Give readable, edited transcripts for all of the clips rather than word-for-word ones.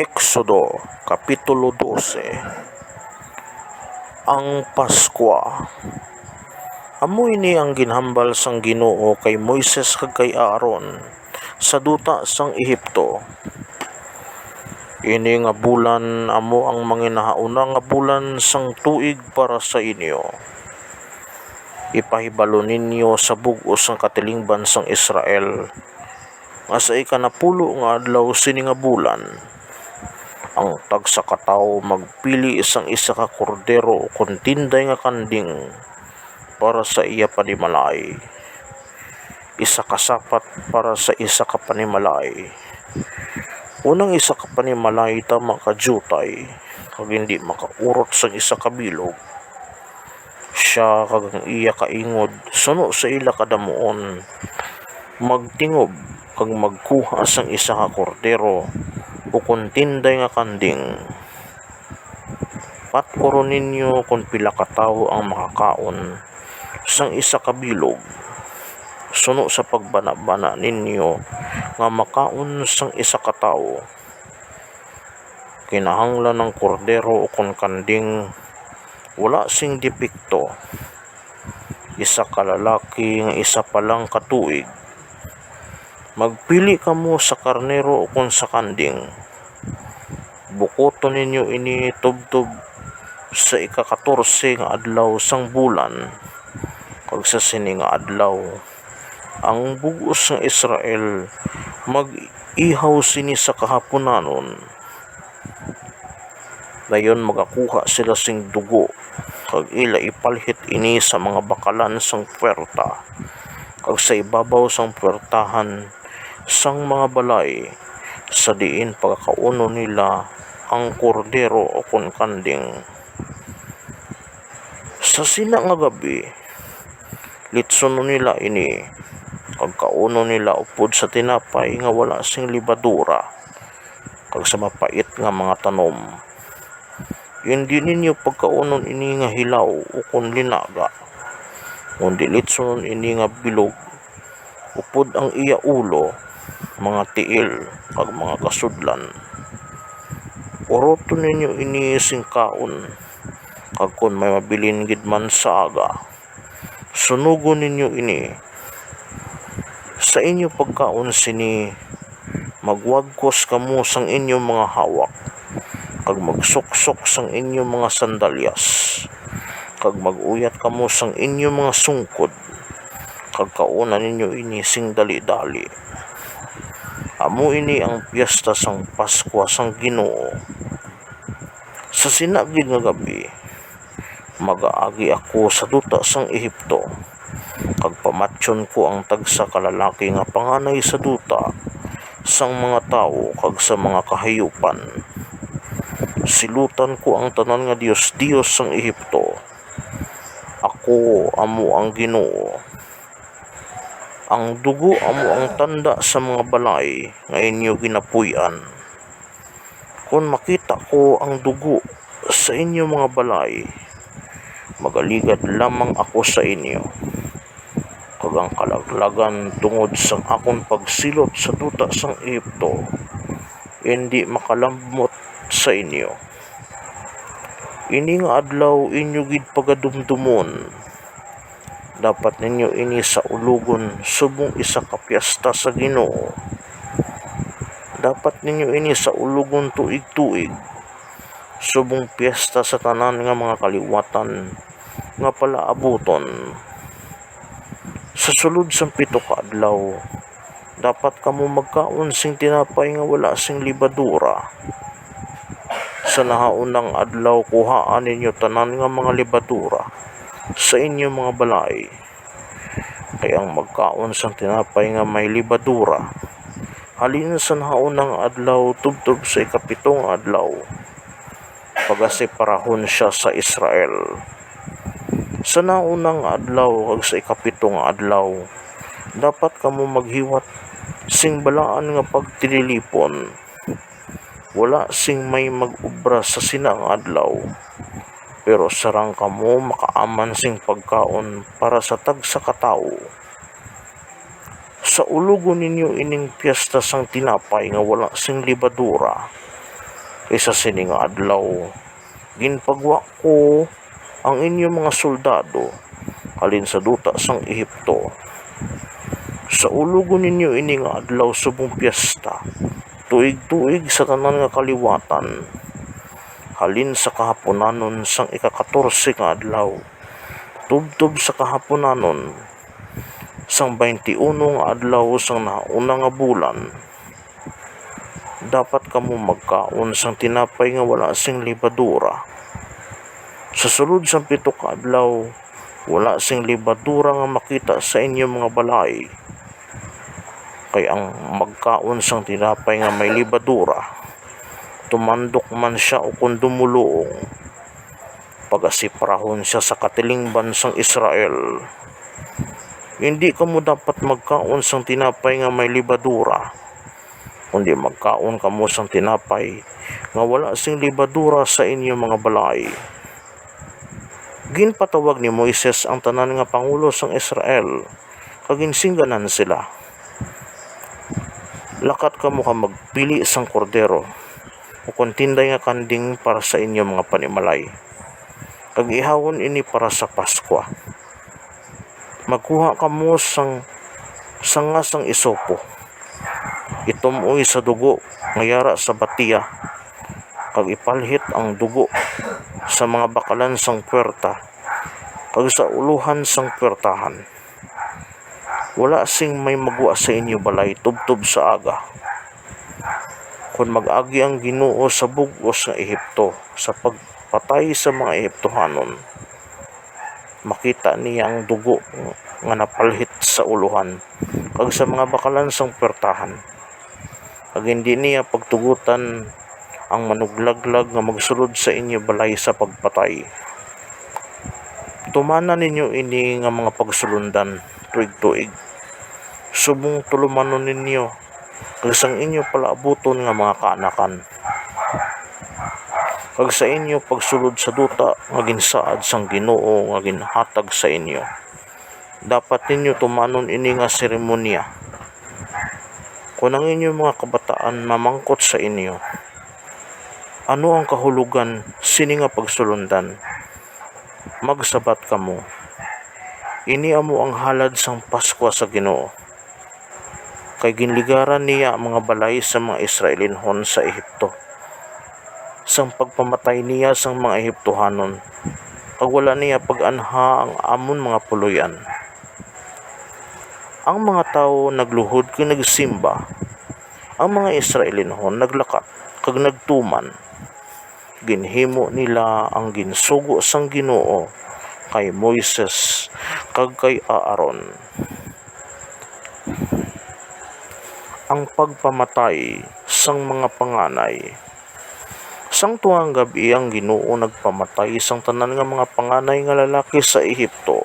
Eksodo Kapitulo 12. Ang Paskwa. Amo ini ang ginhambal sang Ginoo kay Moises kag kay Aaron sa duta sang Ehipto. Ini nga bulan amo ang manginahauna nga bulan sang tuig para sa inyo. Ipahibalo ninyo sa bug-os sang katilingban sang Israel nga sa ikanapulo nga adlaw sini nga bulan, ang tagsa ka tawo magpili isang isa ka kordero kun tinday nga kanding para sa iya panimalay, isa ka sapat para sa isa ka panimalay. Unang isa ka panimalay ta makajutay kag hindi makaurot sa isa ka bilog. Siya kag ang iya kaingod suno sa ila kadamuon magtingob kag magkuha sang isa ka kordero o kun tinday nga kanding. Patporo ninyo kung pila ka tawo ang makakaon sang isa ka bilog, suno sa pagbana-bana ninyo nga makaon sang isa ka tawo. Kinahanglan ng kordero o kun kanding wala sing depekto, isa ka lalaki nga isa pa lang katuig. Magpili kamo sa karnero o kun sa kanding. Bukoton ninyo ini tubtob sa ika-14 nga adlaw sang bulan, kag sa sini nga adlaw ang bug-os ng Israel mag-ihaw sini sa kahaponanon. Dayon magakuha sila sing dugo kag ila ipalhit ini sa mga bakalan sang puwerta kag sa ibabaw sang puwertahan sang mga balay sa diin pagkakauno nila ang kordero o kun kanding. Sa sina nga gabi litson nila ini kag kauno nila upod sa tinapay nga wala sing libadura kag sa mapait nga mga tanom. Hindi ninyo pagkaunon ini nga hilaw o kun linaga, kundi litson ini nga bilog upod ang iya ulo, mga tiil kag mga kasudlan. Uroton ninyo ini sing kaon kag kun may mabilin gid man sa aga, sunugon ninyo ini. Sa inyo pagkaon sini magwagkos kamo sang inyong mga hawak kag magsuksok sang inyong mga sandalyas kag maguyat kamo sang inyong mga sungkod kag kauna ninyo ini sing dali-dali. Amo ini ang piyesta sang Paskwa sang Ginoo. Sa sinagid nga gabi magaagi ako sa duta sang Ehipto kag pamatyon ko ang tagsa ka lalaki nga panganay sa duta sang mga tawo kag sa mga kahayupan. Silutan ko ang tanan nga Diyos sang Ehipto. Ako amo ang Ginoo. Ang dugo amo ang tanda sa mga balay nga inyo ginapuy-an. Kung makita ko ang dugo sa inyo mga balay, magaligad lamang ako sa inyo. Kag ang kalaglagan tungod sang akong pagsilot sa duta sang Ehipto hindi makalambot sa inyo. Ini nga adlaw inyo gid pagadumdumon. Dapat ninyo ini sa ulugon subong isa ka piyesta sa Ginoo. Dapat ninyo ini sa ulugon tuig-tuig subong piyesta sa tanan nga mga kaliwatan nga palaabuton. Sa sulod sang 7 ka adlaw dapat kamo magkaon sing tinapay nga wala sing libadura. Sa nahaunang adlaw kuhaan ninyo tanan nga mga libadura sa inyong mga balay. Kaya ang magkaon sang tinapay nga may libadura halin sa nahaunang adlaw tubtob sa ika-7 adlaw pagaseparahon siya sa Israel. Sa naunang adlaw kag sa ika-7 adlaw dapat kamo maghiwat sing balaan nga pagtililipon. Wala sing may mag-ubra sa sinang adlaw, pero sarang kamo makaaman sing pagkaon para sa tagsa ka tawo. Sa ulugon ninyo ining piyesta sang tinapay nga wala sing libadura, Isa sini nga adlaw ginpagwa ko ang inyong mga soldado halin sa duta sang Ehipto. Sa ulugon ninyo ini nga adlaw subong piyesta, tuig-tuig sa tanan nga kaliwatan, halin sa kahaponanon sang ika-14 nga adlaw, tubtob sa kahaponanon sang 21 nga adlaw sang nauna nga bulan. Dapat kamo magkaon sang tinapay nga wala sing libadura. Sa sulod sang 7 ka adlaw, wala sing libadura nga makita sa inyong mga balay. Kay ang magkaon sang tinapay nga may libadura, tumandok man siya o kung dumuluong, pagasiprahon siya sa katilingban sang Israel. Hindi kamo dapat magkaon sang tinapay nga may libadura, kundi magkaon kamo sang tinapay nga wala sing libadura sa inyong mga balay. Ginpatawag ni Moises ang tanan nga pangulo sang Israel, kaginsingganan sila. Lakat kamo ka magpili sang kordero o kontinday nga kanding para sa inyong mga panimalay. Kag ihawon ini para sa Paskwa. Magkuha kamo sang sangasang isopo. Itumoy sa dugo nga yara sa batiya. Kag ipalhit ang dugo sa mga bakalan sang puwerta kag sa uluhan sang puwertahan. Wala sing may magwa sa inyo balay tubtob sa aga. Kung mag-agi ang Ginoo sa bug-os nga Ehipto sa pagpatay sa mga Ehiptohanon, makita niya ang dugo nga napalhit sa uluhan kag sa mga bakalan sang puwertahan. Kag hindi niya pagtugutan ang manuglaglag nga magsulod sa inyo balay sa pagpatay. Tumana ninyo ini nga mga pagsulundan tuig-tuig. Subong tulumanon ninyo kag sang inyo palaabuton nga mga kaanakan. Kag sa inyo pagsulod sa duta nga ginsaad sang Ginoo nga ginhatag sa inyo. Dapat ninyo tumanon ini nga seremonya. Kung ang inyong mga kabataan mamangkot sa inyo, ano ang kahulugan sini nga pagsulundan? Magsabat kamo. Ini amo ang halad sang Paskwa sa Ginoo. Kay ginligaran niya ang mga balay sa mga Israelinhon sa Ehipto. Sang pagpamatay niya sang mga Ehiptohanon, kag wala niya pag-anha ang amon mga puluyan. Ang mga tao nagluhod kag nagsimba. Ang mga Israelinhon naglakat kag nagtuman. Ginhimo nila ang ginsugo sang Ginoo kay Moises kag kay Aaron. Ang pagpamatay sang mga panganay. Sang tuwang gabi ang Ginoo nagpamatay sang tanan nga mga panganay nga lalaki sa Ehipto,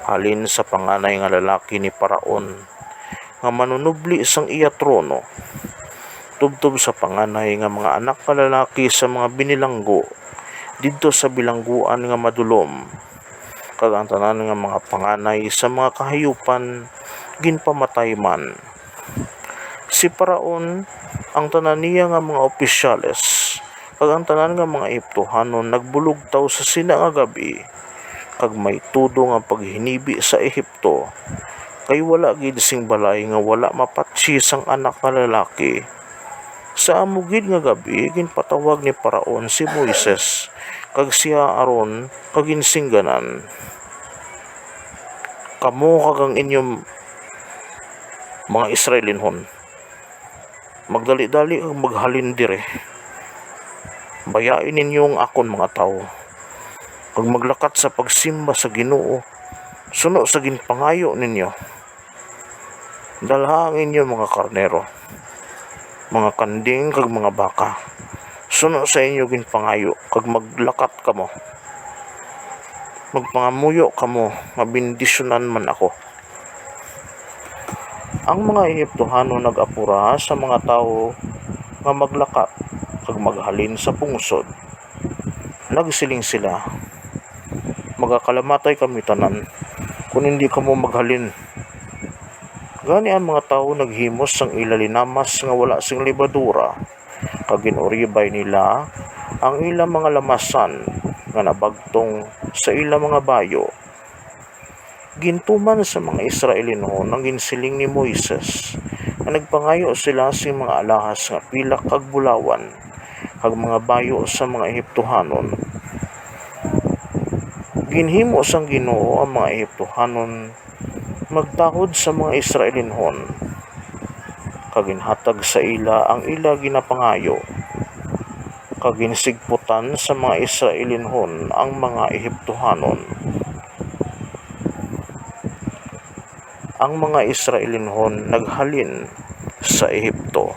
halin sa panganay nga lalaki ni Paraon nga manunubli sang iya trono, tubtob sa panganay nga mga anak nga lalaki sa mga binilanggo didto sa bilangguan nga madulom, kag ang tanan nga mga panganay sa mga kahayupan ginpamatay man. Si Paraon, ang tanan niya nga mga opisyales, kag ang tanan nga mga Ehiptohanon nagbulugtaw sa sina nga gabi, kag may tudo nga paghinibi sa Ehipto, kay wala gid sing balay nga wala mapatsi sang anak nga lalaki. Sa amugid nga gabi ginpatawag ni Paraon si Moises kag si Aaron kag ginsingganan. Kamo kag ang inyong mga Israelinhon, magdali-dali ang maghalin dire. Bayain ninyo ang akon mga tao, kag maglakat sa pagsimba sa Ginoo, suno sa ginpangayo ninyo. Dalha ang inyo mga karnero, mga kanding kag mga baka, suno sa inyo ginpangayo, kag maglakat kamo. Magpangamuyo kamo, mabindisyonan man ako. Ang mga Ehiptohano nag-apura sa mga tao nga maglakat kag maghalin sa pungsod. Nagsiling sila, magakalamatay kami tanan kung hindi kamo maghalin. Gani ang mga tao naghimos sang ilalinamas nga wala sing libadura kag ginuribay nila ang ilang mga lamasan nga nabagtong sa ilang mga bayo. Gintuman sa mga Israelinhon ang ginsiling ni Moises nga nagpangayo sila sa mga alahas nga pilak kag bulawan kag mga bayo sa mga Ehiptohanon. Ginhimo sang Ginoo ang mga Ehiptohanon magtahod sa mga Israelinhon kag ginhatag sa ila ang ila ginapangayo kag ginsigputan sa mga Israelinhon ang mga Ehiptohanon. Ang mga Israelinhon naghalin sa Ehipto.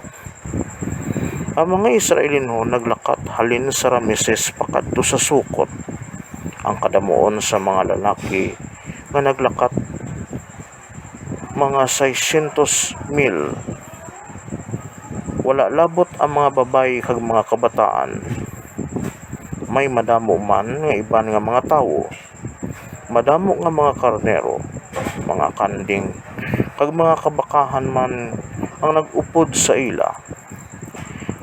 Ang mga Israelinhon naglakat halin sa Rameses pakadto sa Sukot. Ang kadamuon sa mga lalaki nga naglakat mga 600,000. Wala labot ang mga babay kag mga kabataan. May madamo man nga iban nga mga tawo, madamo nga mga karnero, mga kanding, kag mga kabakahan man ang nag-upod sa ila.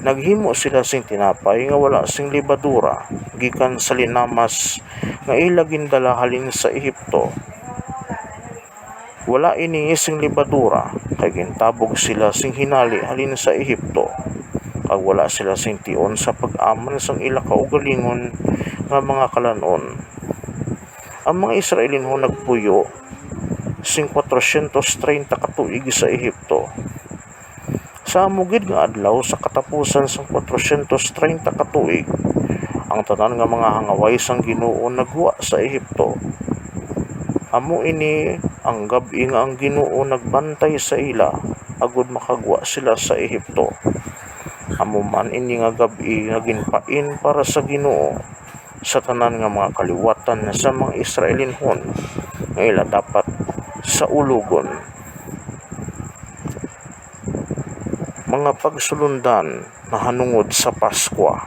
Naghimo sila sing tinapay nga wala sing libadura, gikan sa linamas nga ila gindala halin sa Ehipto. Wala ini sing libadura, kay gintabog sila sing hinali halin sa Ehipto, kag wala sila sing tion sa pag-aman sang ila kaugalingon nga mga kalanon. Ang mga Israelinhon nagpuyo sing 430 ka tuig sa Ehipto. Sa amugid nga adlaw sa katapusan sang 430 ka tuig, ang tanan nga mga hangaway sang Ginoo nagwa sa Ehipto. Amo ini ang gabi nga ang Ginoo nagbantay sa ila agud makagwa sila sa Ehipto. Amo man ini nga gabi nga ginpain para sa Ginoo sa tanan nga mga kaliwatan sa mga Israelinhon nga ila dapat sa ulugon. Mga pagsulundan na hanungod sa Paskwa.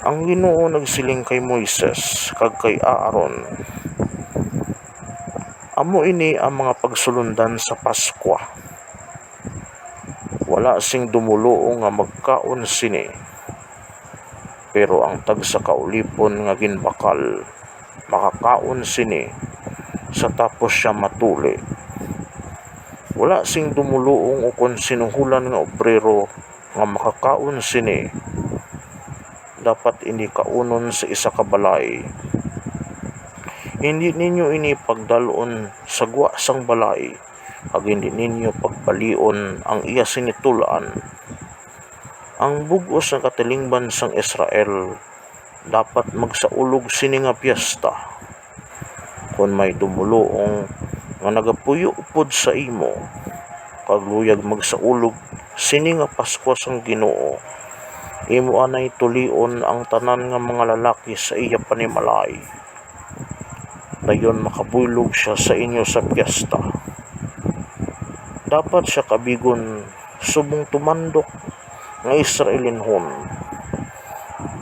Ang Ginoo nagsiling kay Moises kag kay Aaron. Amo ini ang mga pagsulundan sa Paskwa. Wala sing dumuluo nga magkaon sini. Pero ang tag sa kaulipon nga ginbakal, makakaon sini sa tapos siya matuli. Wala sing dumuluong o kung sinuhulan nga obrero nga makakaon sini. Dapat ini kaunon sa isa ka balay. Hindi ninyo ini pagdalon sa gwa sang balay, ag hindi ninyo pagbalion ang iya sinitulaan. Ang bugos ng katilingban sang Israel dapat magsaulog sini nga piyesta. Kung may dumuluong nga nagapuyo upod sa imo, kag luyag magsaulog sini nga Pasko sang Ginoo, imo anay tulion ang tanan nga mga lalaki sa iya panimalay. Dayon makabulog siya sa inyo sa piyesta. Dapat siya kabigon subong tumandok nga Israelinhon,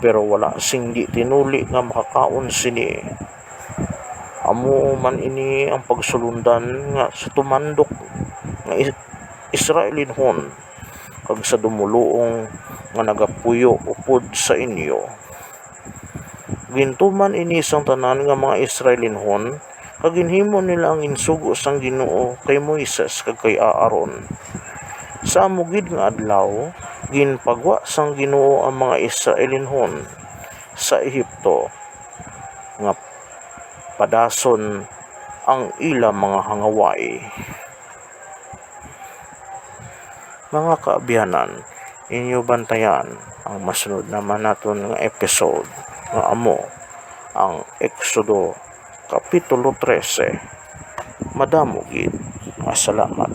pero wala sing di tinuli nga makakaon sini. Amo man ini ang pagsulundan nga sa tumandok nga Israelinhon kag sa dumuluong nga nagapuyo upod sa inyo. Gintuman ini sang tanan nga mga Israelinhon kag ginhimo nila ang insugo sang Ginoo kay Moises kag kay Aaron. Sa amugid nga adlaw, ginpagwa sang Ginoo ang mga Israelinhon sa Ehipto nga padason ang ila mga hangaway. Mga kaabyanan, inyo bantayan ang masunod naman naton nga episode nga amo ang Exodo Kapitulo 13. Madamo gid. Salamat.